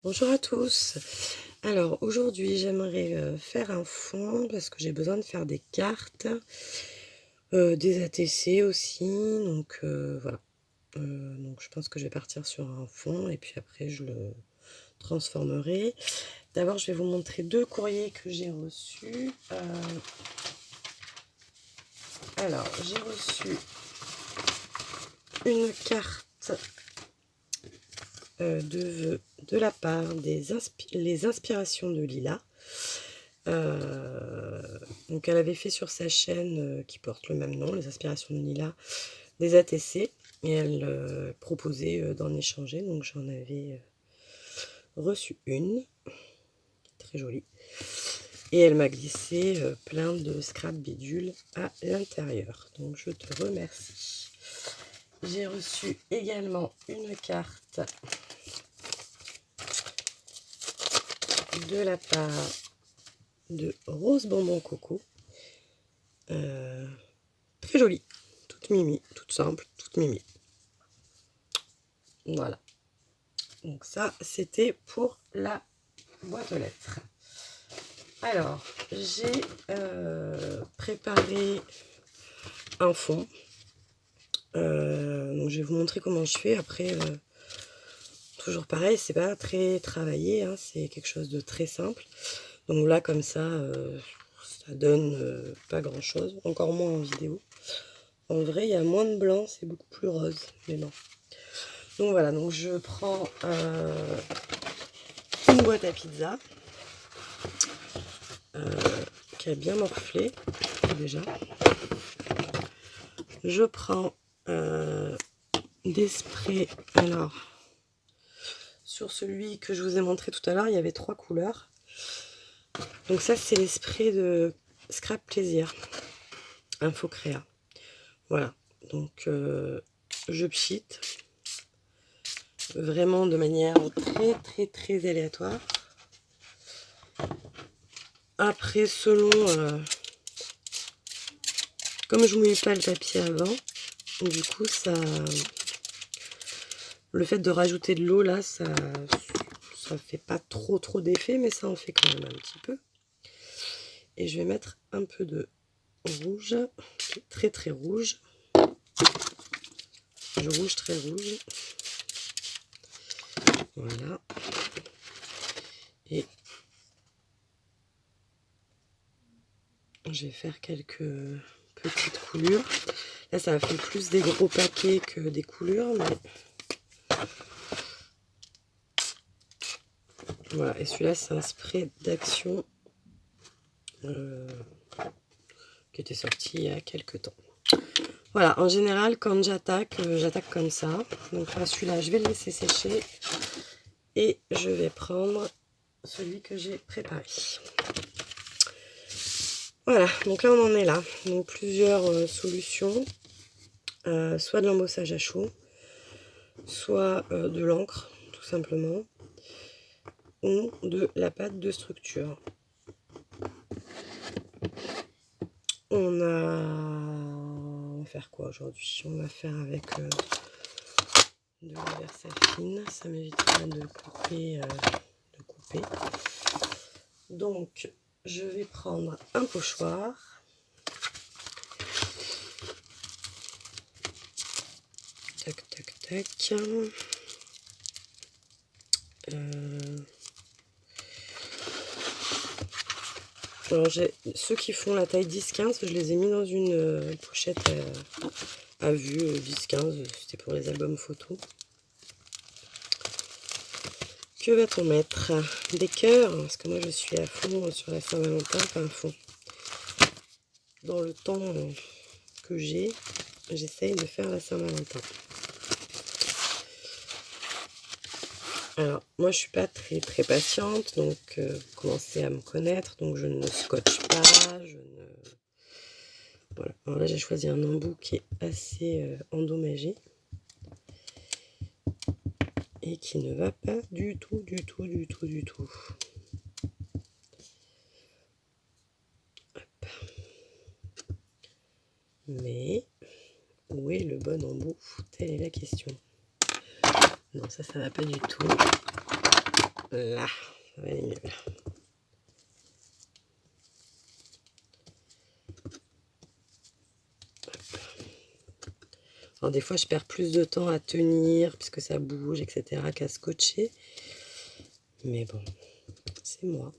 Bonjour à tous. Alors aujourd'hui, j'aimerais faire un fond parce que j'ai besoin de faire des cartes, des ATC aussi. Donc voilà. Donc je pense que je vais partir sur un fond et puis après je le transformerai. D'abord, je vais vous montrer deux courriers que j'ai reçus. Alors, j'ai reçu une carte de vœux de la part des les inspirations de Lila. Donc elle avait fait sur sa chaîne qui porte le même nom, les inspirations de Lila, des ATC, et elle proposait d'en échanger, donc j'en avais reçu une, très jolie, et elle m'a glissé plein de scrap bidules à l'intérieur, donc je te remercie. J'ai reçu également une carte de la part de Rose Bonbon Coco, très jolie, toute mimi, toute simple, toute mimi. Voilà. Donc ça, c'était pour la boîte aux lettres. Alors, j'ai préparé un fond. Donc je vais vous montrer comment je fais. Après, toujours pareil, c'est pas très travaillé, hein, c'est quelque chose de très simple. Donc là, comme ça donne pas grand chose, encore moins en vidéo. En vrai, il y a moins de blanc, c'est beaucoup plus rose, mais non. Donc voilà, donc je prends une boîte à pizza qui a bien morflé déjà. Je prends des sprays. Alors, sur celui que je vous ai montré tout à l'heure, il y avait 3 couleurs. Donc ça, c'est les sprays de Scrap Plaisir, Info Créa. Voilà, donc je pchite vraiment de manière très aléatoire. Après, selon comme je mouille pas le papier avant, du coup ça, le fait de rajouter de l'eau là, ça fait pas trop d'effet, mais ça en fait quand même un petit peu. Et je vais mettre un peu de rouge, très rouge, du rouge très rouge. Voilà. Et je vais faire quelques petites coulures. Là, ça va faire plus des gros paquets que des coulures, mais voilà. Et celui-là, c'est un spray d'Action qui était sorti il y a quelques temps. Voilà, en général, quand j'attaque, j'attaque comme ça. Donc là, celui-là, je vais le laisser sécher. Et je vais prendre celui que j'ai préparé. Voilà, donc là, on en est là. Donc plusieurs solutions. Soit de l'embossage à chaud, soit de l'encre, tout simplement, ou de la pâte de structure. On va faire quoi aujourd'hui? On va faire avec de la Versafine, ça m'évitera de couper, Donc, je vais prendre un pochoir. Tac. Alors, ceux qui font la taille 10-15, je les ai mis dans une pochette à vue 10-15, c'était pour les albums photos. Que va-t-on mettre? Des cœurs, parce que moi je suis à fond sur la Saint-Valentin, enfin à fond. Dans le temps que j'essaye de faire la Saint-Valentin. Alors, moi je suis pas très patiente, donc vous commencez à me connaître, donc je ne scotche pas, Voilà. Alors là j'ai choisi un embout qui est assez endommagé. Et qui ne va pas du tout. Hop. Mais où est le bon embout? Telle est la question. Non, ça va pas du tout. Là, ça va aller mieux. Alors des fois, je perds plus de temps à tenir, puisque ça bouge, etc., qu'à scotcher. Mais bon, c'est moi.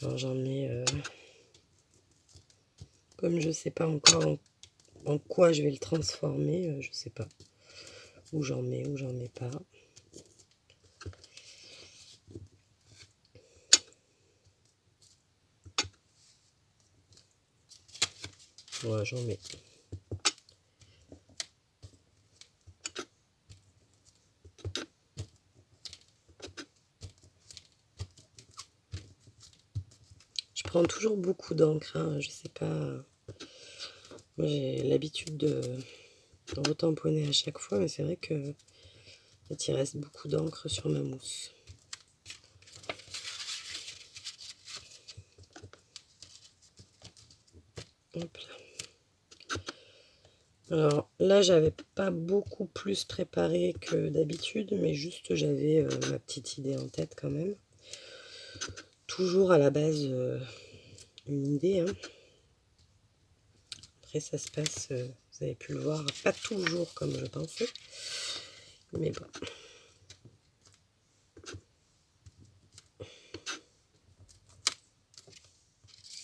Alors j'en mets... comme je ne sais pas encore en quoi je vais le transformer, je ne sais pas où j'en mets pas. Voilà, j'en mets. Je prends toujours beaucoup d'encre, hein, je sais pas. Moi j'ai l'habitude de retamponner à chaque fois, mais c'est vrai que il reste beaucoup d'encre sur ma mousse. Hop là. Alors là, j'avais pas beaucoup plus préparé que d'habitude, mais juste j'avais ma petite idée en tête quand même. Toujours à la base une idée, hein. Après ça se passe, vous avez pu le voir, pas toujours comme je pensais, mais bon.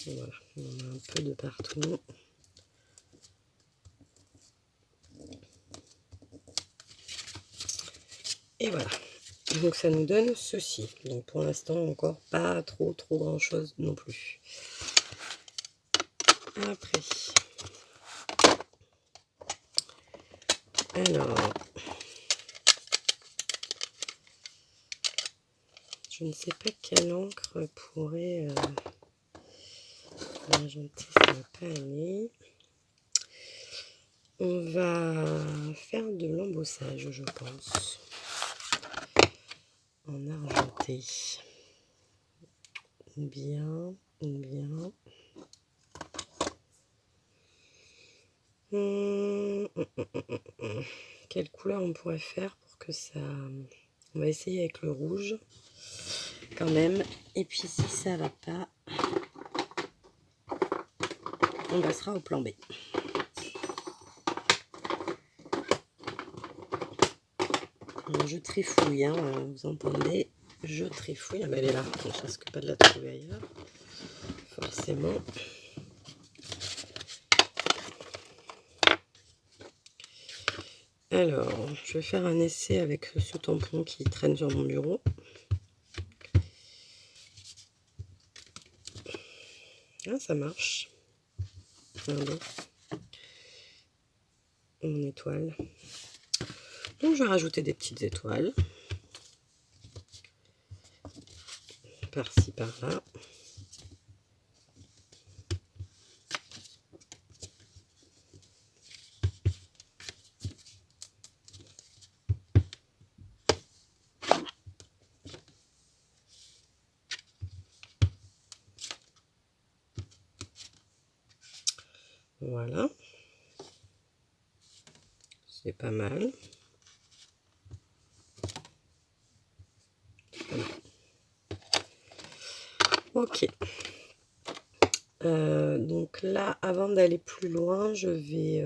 Voilà, on en a un peu de partout. Et voilà. Donc ça nous donne ceci. Donc pour l'instant encore pas trop grand chose non plus. Après. Alors. Je ne sais pas quelle encre pourrait magenter, ça va pas aller. On va faire de l'embossage, je pense. En argenté. Bien. Quelle couleur on pourrait faire pour que ça... On va essayer avec le rouge quand même. Et puis si ça va pas, on passera au plan B. Je trifouille, hein, vous entendez, je trifouille. Ah ben elle est là, je risque pas de la trouver ailleurs, forcément. Alors, je vais faire un essai avec ce tampon qui traîne sur mon bureau. Ah, ça marche. Regardez. Mon étoile. Donc, je vais rajouter des petites étoiles. Par-ci, par-là. Voilà. C'est pas mal. Voilà. Ok. Donc là, avant d'aller plus loin, je vais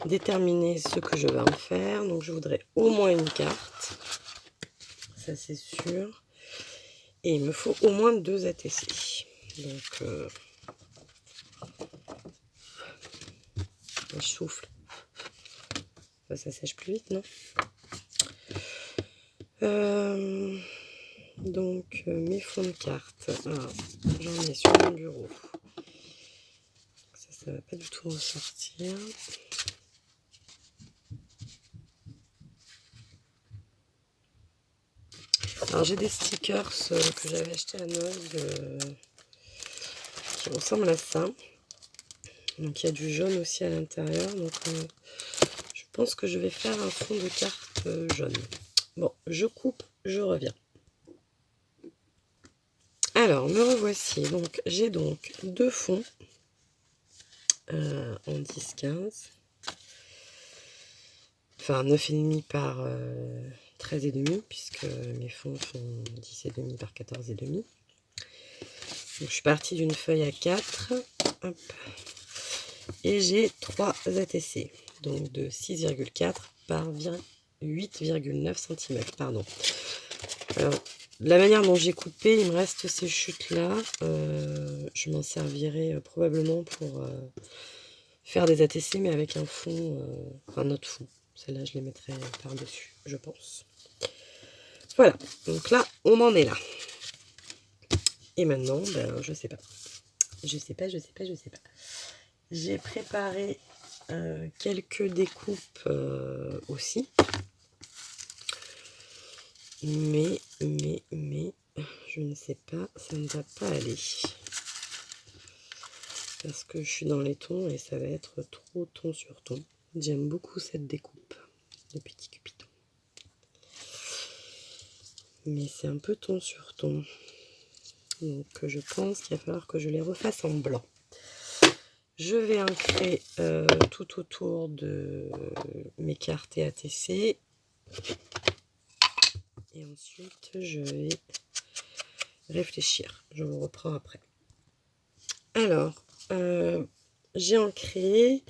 déterminer ce que je vais en faire. Donc je voudrais au moins une carte. Ça c'est sûr. Et il me faut au moins 2 ATC. Donc je souffle. Ça sèche plus vite, non? Donc mes fonds de cartes. J'en ai sur mon bureau. Ça va pas du tout ressortir. Alors j'ai des stickers que j'avais acheté à Noël qui ressemblent à ça. Donc il y a du jaune aussi à l'intérieur. Donc je pense que je vais faire un fond de carte jaune. Bon, je coupe, je reviens. Alors, me revoici. Donc j'ai donc 2 fonds en 10-15. Enfin 9,5 par 13,5, puisque mes fonds font 10,5 par 14,5. Donc je suis partie d'une feuille à 4. Hop. Et j'ai 3 ATC, donc de 6,4 par 8,9 cm. Pardon. Alors, la manière dont j'ai coupé, il me reste ces chutes-là. Je m'en servirai probablement pour faire des ATC, mais avec un fond, un autre fond. Celle-là, je les mettrai par-dessus, je pense. Voilà, donc là, on en est là. Et maintenant, ben, je sais pas. Je sais pas. J'ai préparé quelques découpes aussi. Mais, je ne sais pas, ça ne va pas aller. Parce que je suis dans les tons et ça va être trop ton sur ton. J'aime beaucoup cette découpe de petit Cupidon. Mais c'est un peu ton sur ton. Donc je pense qu'il va falloir que je les refasse en blanc. Je vais ancrer tout autour de mes cartes et ATC. Et ensuite, je vais réfléchir. Je vous reprends après. Alors, j'ai ancré.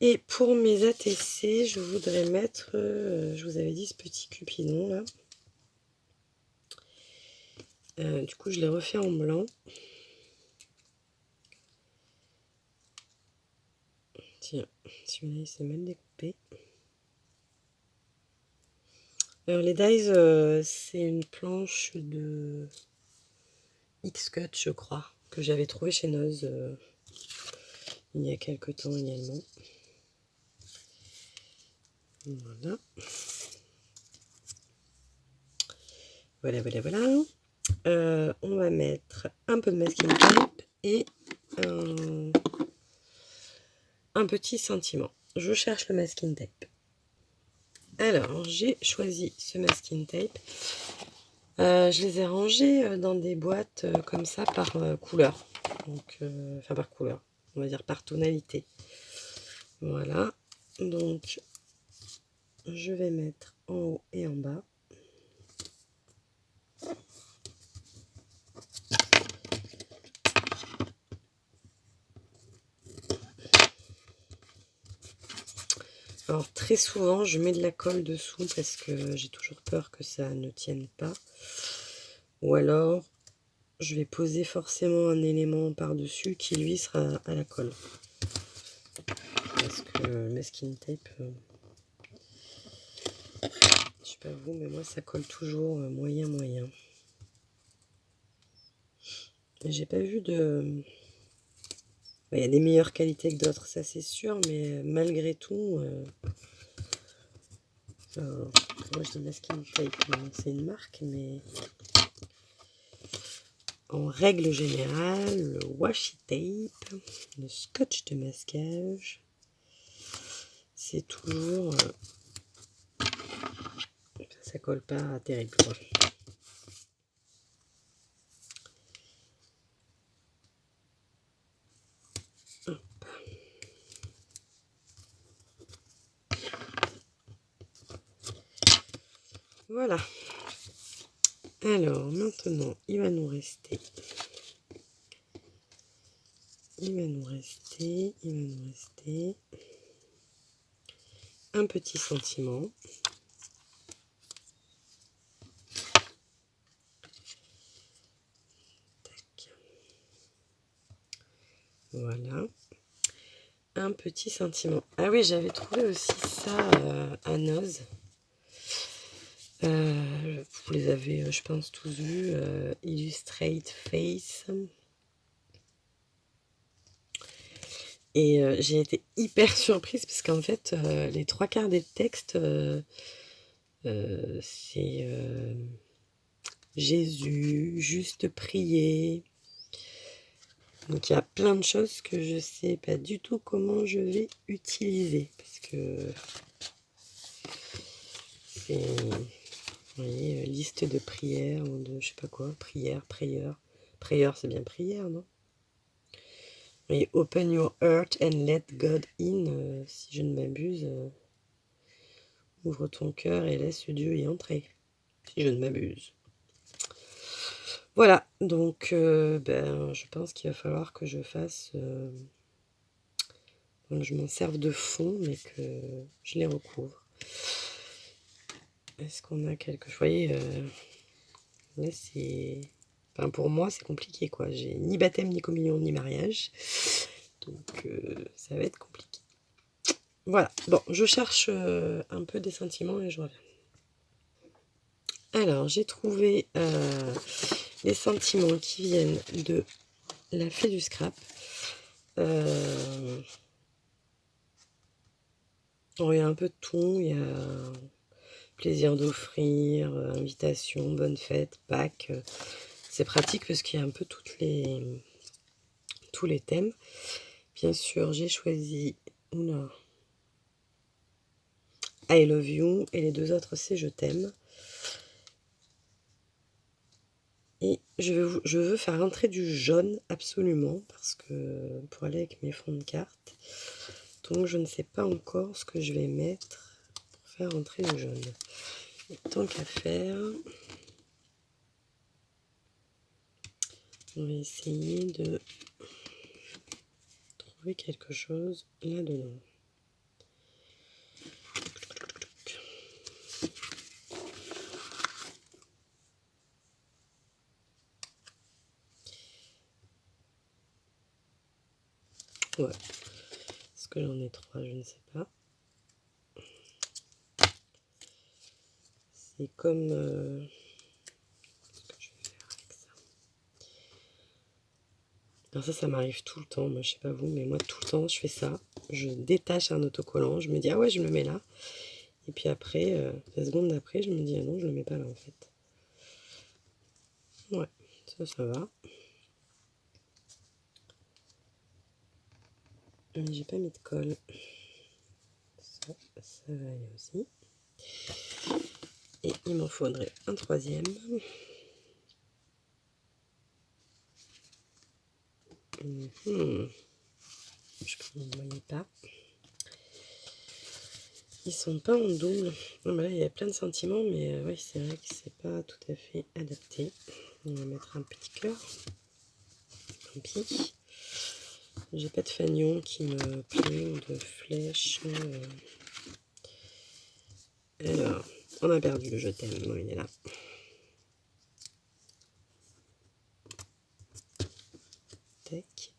Et pour mes ATC, je voudrais mettre, je vous avais dit ce petit Cupidon là. Du coup, je l'ai refait en blanc. Tiens, celui-là, il s'est mal découpé. Alors, les dies, c'est une planche de X-Cut, je crois, que j'avais trouvé chez Noz il y a quelques temps également. Voilà. Voilà. On va mettre un peu de masking tape et un petit sentiment. Je cherche le masking tape. Alors, j'ai choisi ce masking tape. Je les ai rangés dans des boîtes comme ça par couleur. Donc, enfin par couleur, on va dire par tonalité. Voilà. Donc, je vais mettre en haut et en bas. Alors très souvent je mets de la colle dessous parce que j'ai toujours peur que ça ne tienne pas. Ou alors je vais poser forcément un élément par-dessus qui lui sera à la colle. Parce que le masking tape, je sais pas vous, mais moi ça colle toujours moyen. J'ai pas vu de... Il y a des meilleures qualités que d'autres, ça c'est sûr, mais malgré tout... moi je dis masking tape, c'est une marque, mais... En règle générale, le washi tape, le scotch de masquage, c'est toujours... ça colle pas terrible. Voilà. Alors maintenant, il va nous rester un petit sentiment. Tac. Voilà. Un petit sentiment. Ah oui, j'avais trouvé aussi ça à Noz. Vous les avez, je pense, tous vus. Illustrate Face. Et j'ai été hyper surprise parce qu'en fait, les 3/4 des textes, c'est Jésus, juste prier. Donc il y a plein de choses que je sais pas du tout comment je vais utiliser. Parce que c'est, vous voyez, liste de prières ou de je sais pas quoi, prière. Prière, c'est bien prière, non? Et open your heart and let God in, si je ne m'abuse. Ouvre ton cœur et laisse Dieu y entrer, si je ne m'abuse. Voilà, donc je pense qu'il va falloir que je fasse... je m'en serve de fond, mais que je les recouvre. Est-ce qu'on a quelque chose? Vous voyez, là c'est... Enfin, pour moi, c'est compliqué, quoi. J'ai ni baptême, ni communion, ni mariage. Donc, ça va être compliqué. Voilà. Bon, je cherche un peu des sentiments et je reviens. Alors, j'ai trouvé les sentiments qui viennent de la fée du scrap. Il y a un peu de tout. Il y a plaisir d'offrir, invitation, bonne fête, Pâques. C'est pratique parce qu'il y a un peu tous les thèmes. Bien sûr, j'ai choisi I love you et les deux autres c'est je t'aime. Et je veux faire rentrer du jaune absolument parce que pour aller avec mes fonds de cartes. Donc je ne sais pas encore ce que je vais mettre pour faire rentrer du jaune. Et tant qu'à faire, on va essayer de trouver quelque chose là-dedans. Ouais. Est-ce que j'en ai 3? Je ne sais pas. C'est comme... ce que je vais faire avec ça. Alors ça m'arrive tout le temps. Moi, je sais pas vous, mais moi, tout le temps, je fais ça. Je détache un autocollant. Je me dis, ah ouais, je me le mets là. Et puis après, la seconde d'après, je me dis, ah non, je le mets pas là, en fait. Ouais, ça va. Mais j'ai pas mis de colle. Ça va aller aussi. Et il m'en faudrait un troisième. Je pense que vous ne voyez pas. Ils sont pas en double. Non, mais là, il y a plein de sentiments, mais oui, c'est vrai que c'est pas tout à fait adapté. On va mettre un petit cœur. Tant pis. J'ai pas de fanion qui me plaît ou de flèche. Alors, on a perdu le je t'aime. Non, il est là. Tac.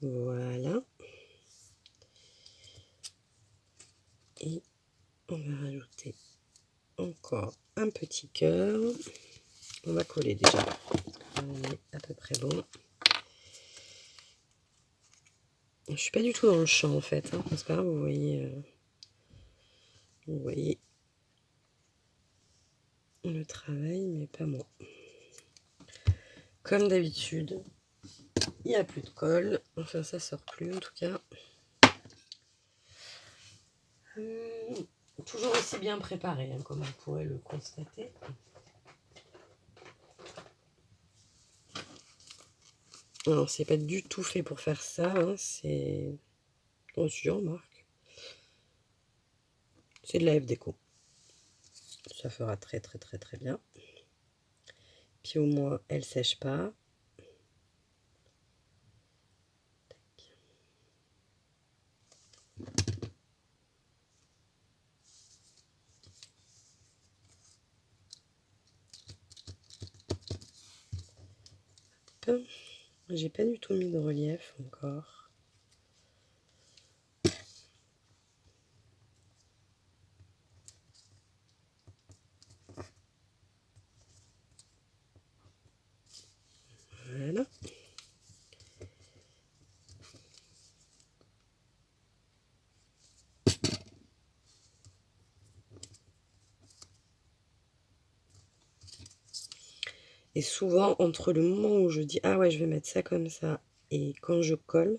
Voilà. Et on va rajouter encore un petit cœur. On va coller déjà. On est à peu près bon. Je suis pas du tout dans le champ en fait. Hein. C'est pas grave, vous voyez le travail, mais pas moi. Comme d'habitude, il n'y a plus de colle. Enfin, ça sort plus en tout cas. Toujours aussi bien préparé, hein, comme vous pourrez le constater. Alors, c'est pas du tout fait pour faire ça. Hein, c'est... Oh, si, remarque. C'est de la F-Déco. Ça fera très très très très bien. Puis au moins, elle sèche pas. J'ai pas du tout mis de relief encore. Voilà. Et souvent, entre le moment où je dis « Ah ouais, je vais mettre ça comme ça » et quand je colle,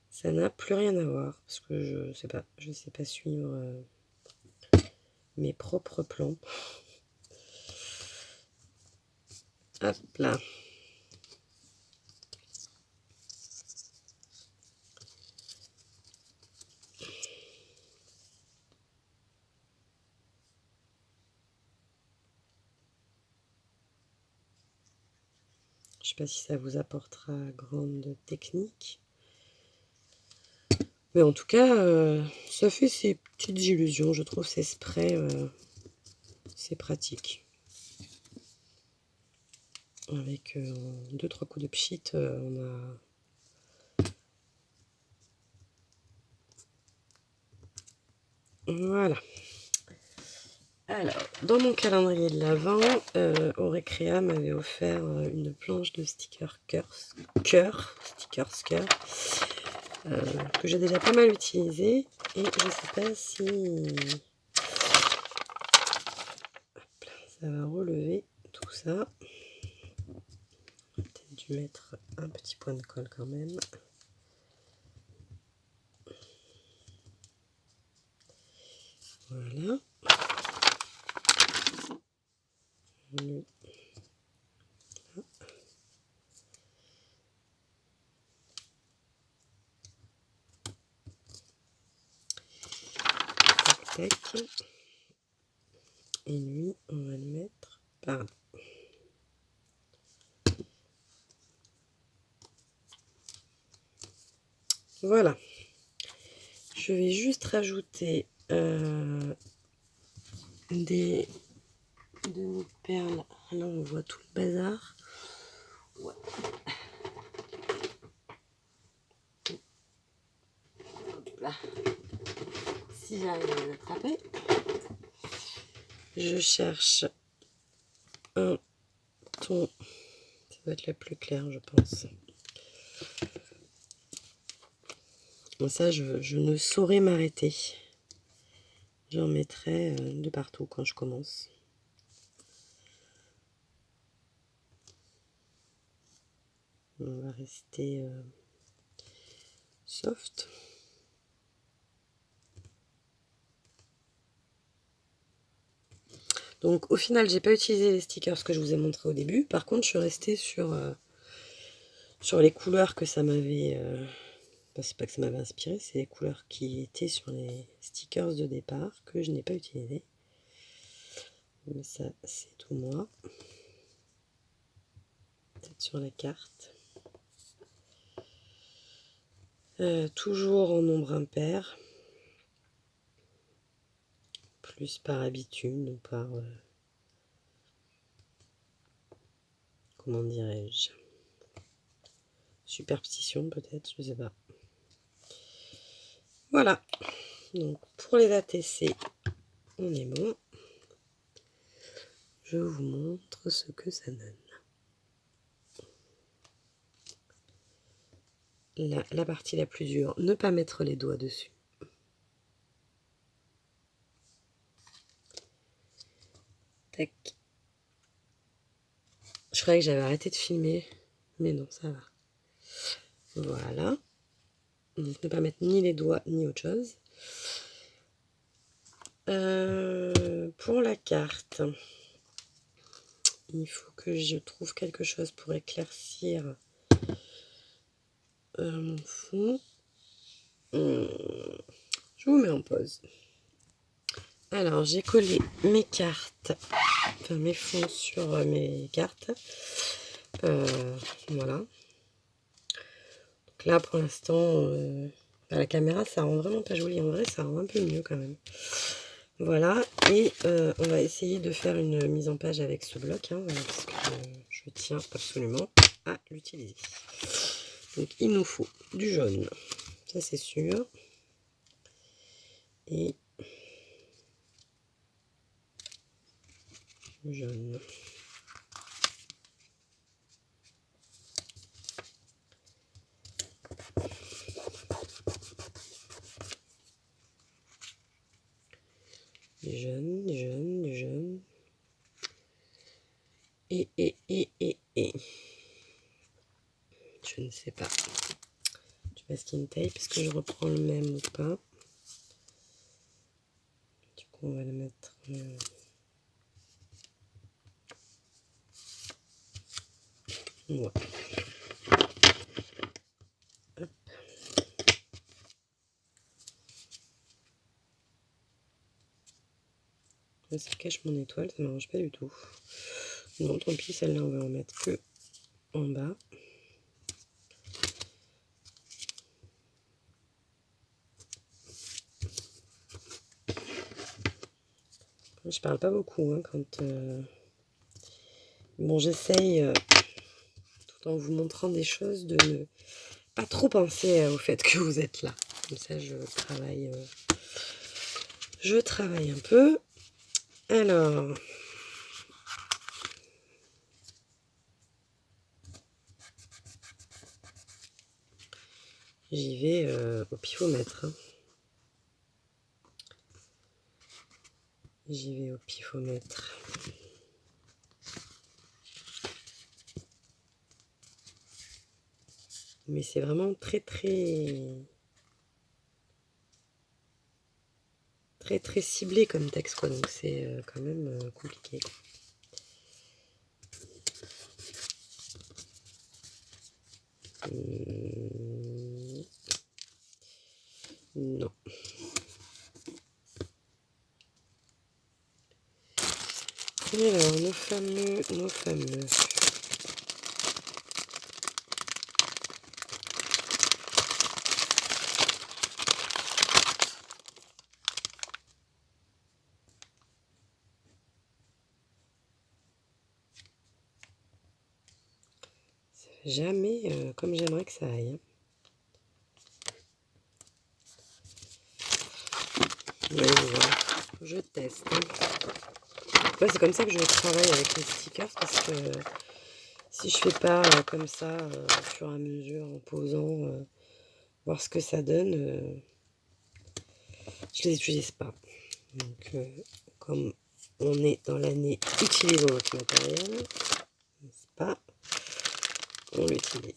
ça n'a plus rien à voir. Parce que je sais pas suivre mes propres plans. Hop là. Je sais pas si ça vous apportera grande technique. Mais en tout cas, ça fait ces petites illusions. Je trouve ces sprays, c'est pratique. Avec 2-3 coups de pchit, on a... Voilà. Alors, dans mon calendrier de l'Avent, Aurécréa m'avait offert une planche de stickers cœur, que j'ai déjà pas mal utilisé. Et je sais pas si hop, ça va relever tout ça. Peut-être dû mettre un petit point de colle quand même. Voilà. Tac, tac. Et lui, on va le mettre par là. Voilà. Je vais juste rajouter des demi-perles. Là, on voit tout le bazar. Ouais. Hop là. Si j'arrive à l'attraper, je cherche un ton. Ça va être le plus clair, je pense. Bon, ça, je ne saurais m'arrêter. J'en mettrai de partout quand je commence. On va rester soft. Donc au final, j'ai pas utilisé les stickers que je vous ai montré au début. Par contre, je suis restée sur les couleurs que ça m'avait... c'est pas que ça m'avait inspiré, c'est les couleurs qui étaient sur les stickers de départ que je n'ai pas utilisé. Mais ça, c'est tout moi. Peut-être sur la carte. Toujours en nombre impair. Plus par habitude ou par... comment dirais-je, superstition peut-être, je sais pas. Voilà, donc pour les ATC, on est bon. Je vous montre ce que ça donne. La partie la plus dure, ne pas mettre les doigts dessus. Tac. Je croyais que j'avais arrêté de filmer, mais non, ça va. Voilà. Donc ne pas mettre ni les doigts ni autre chose. Pour la carte, il faut que je trouve quelque chose pour éclaircir mon fond. Je vous mets en pause. Alors, j'ai collé mes cartes, enfin mes fonds sur mes cartes. Voilà. Donc là, pour l'instant, à la caméra, ça rend vraiment pas joli. En vrai, ça rend un peu mieux quand même. Voilà. Et on va essayer de faire une mise en page avec ce bloc, hein, voilà, parce que je tiens absolument à l'utiliser. Donc, il nous faut du jaune, ça c'est sûr. Et du jaune. Du jaune, du jaune, du jaune. Et. Je ne sais pas. Du masking tape, est-ce que je reprends le même ou pas? Du coup, on va le mettre... ouais. Hop. Ça cache mon étoile, ça ne m'arrange pas du tout. Non, tant pis, celle-là, on va en mettre que en bas. Je parle pas beaucoup hein, quand... Bon, j'essaye, tout en vous montrant des choses, de ne pas trop penser au fait que vous êtes là. Comme ça, je travaille un peu. Alors... J'y vais au pifomètre. Hein. J'y vais au pifomètre. Mais c'est vraiment très ciblé comme texte, quoi. Donc c'est quand même compliqué. Non. Alors, nos fameux. Ça fait jamais comme j'aimerais que ça aille. Ouais, voilà. Je teste. Ouais, c'est comme ça que je travaille avec les stickers, parce que si je fais pas comme ça au fur et à mesure en posant, voir ce que ça donne, je les utilise pas. Donc comme on est dans l'année utilisons votre matériel, n'est-ce pas, on l'utilise.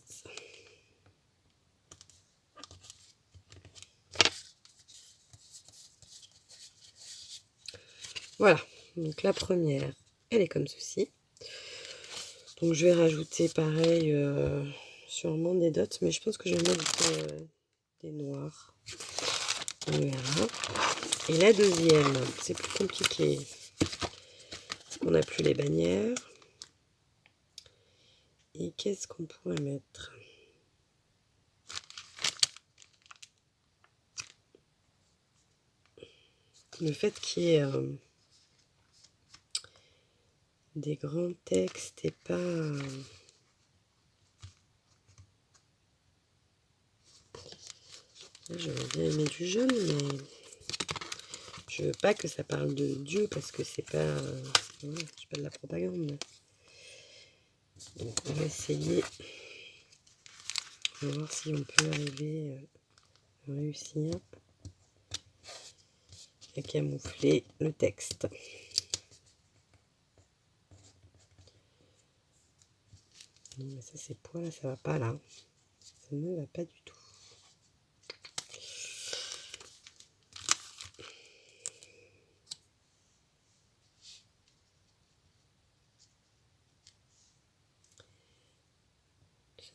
Voilà, donc la première, elle est comme ceci. Donc je vais rajouter pareil, sûrement des dots, mais je pense que je vais mettre des noirs. On verra. Et la deuxième, c'est plus compliqué. Parce qu'on n'a plus les bannières. Et qu'est-ce qu'on pourrait mettre? Le fait qu'il y ait des grands textes et pas... J'aurais bien aimé du jaune, mais je veux pas que ça parle de Dieu, parce que c'est pas... voilà, c'est pas de la propagande. Donc on va essayer. On va voir si on peut arriver à réussir à camoufler le texte. Non, mais ça, ces poids là, ça va pas là. Ça ne va pas du tout.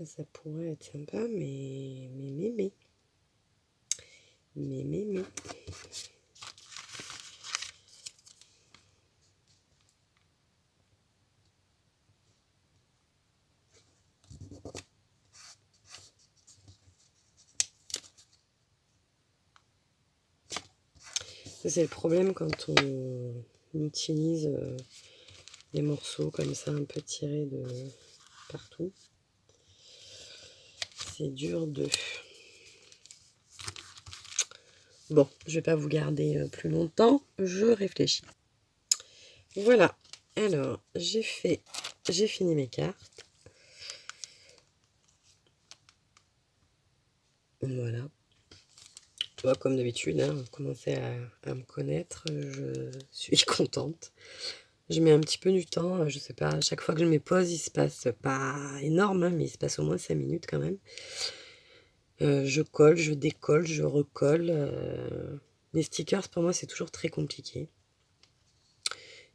Ça pourrait être sympa, mais. Ça, c'est le problème quand on utilise des morceaux comme ça, un peu tirés de partout. C'est dur de... Bon, je vais pas vous garder plus longtemps, je réfléchis. Voilà, alors j'ai fini mes cartes. Voilà. Comme d'habitude, hein, vous commencez à me connaître, je suis contente. Je mets un petit peu du temps, je sais pas, à chaque fois que je me pose, il se passe pas énorme, hein, mais il se passe au moins 5 minutes quand même. Je colle, je décolle, je recolle. Les stickers, pour moi, c'est toujours très compliqué.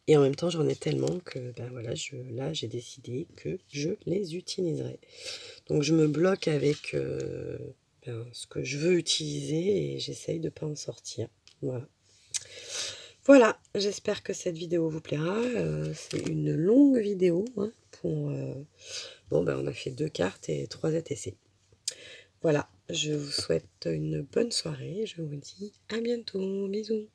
Et en même temps, j'en ai tellement que, ben voilà, là, j'ai décidé que je les utiliserai. Donc, je me bloque avec ce que je veux utiliser et j'essaye de ne pas en sortir. Voilà. Voilà, j'espère que cette vidéo vous plaira. C'est une longue vidéo, hein, pour... bon, ben, on a fait 2 cartes et 3 ATC. Voilà, je vous souhaite une bonne soirée. Je vous dis à bientôt. Bisous.